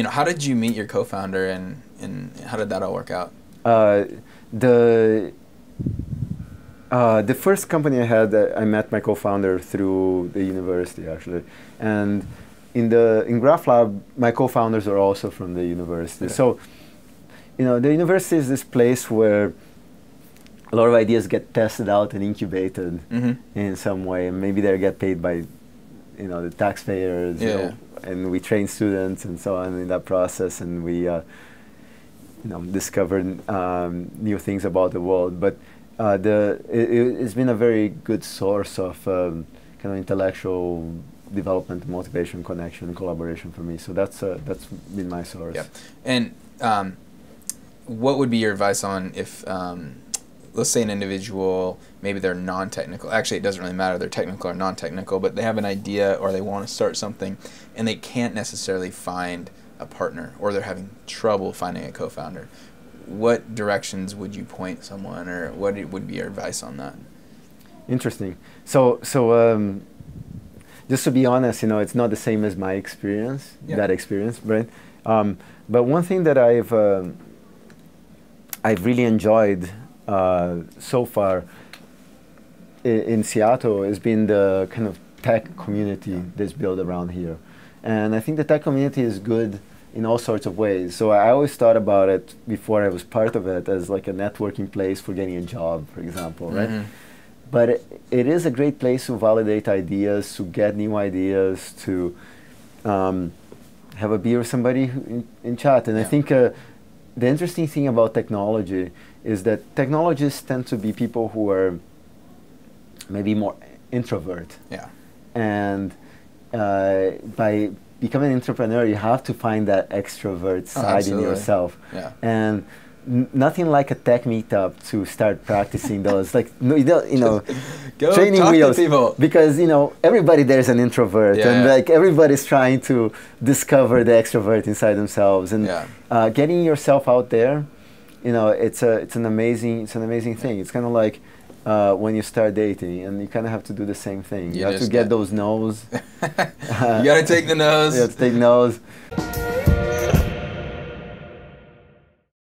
how did you meet your co-founder, and how did that all work out? The first company I had, I met my co-founder through the university actually, and in Graph Lab, my co-founders are also from the university. Okay. So, the university is this place where a lot of ideas get tested out and incubated in some way, and maybe they get paid by, the taxpayers. And we train students and so on in that process, and we, discovered new things about the world. But it's been a very good source of kind of intellectual development, motivation, connection, and collaboration for me. So that's been my source. Yeah. And what would be your advice on if, let's say an individual, maybe they're non-technical, actually it doesn't really matter, they're technical or non-technical, but they have an idea or they want to start something and they can't necessarily find a partner, or they're having trouble finding a co-founder. What directions would you point someone, or what would be your advice on that? Interesting. So just to be honest, it's not the same as my experience, that experience, right? But one thing that I've really enjoyed so far in Seattle has been the kind of tech community that's built around here. And I think the tech community is good in all sorts of ways. So I always thought about it before I was part of it as like a networking place for getting a job, for example, right? But it is a great place to validate ideas, to get new ideas, to have a beer with somebody in chat. And I think the interesting thing about technology is that technologists tend to be people who are maybe more introvert. And by becoming an entrepreneur, you have to find that extrovert side in yourself. And nothing like a tech meetup to start practicing those, like go training talk wheels. To people. Because everybody there's an introvert, and like everybody's trying to discover the extrovert inside themselves, and getting yourself out there, it's an amazing thing. It's kind of like when you start dating, and you kind of have to do the same thing. You have to get those no's. You got to take the no's. You have to take no's.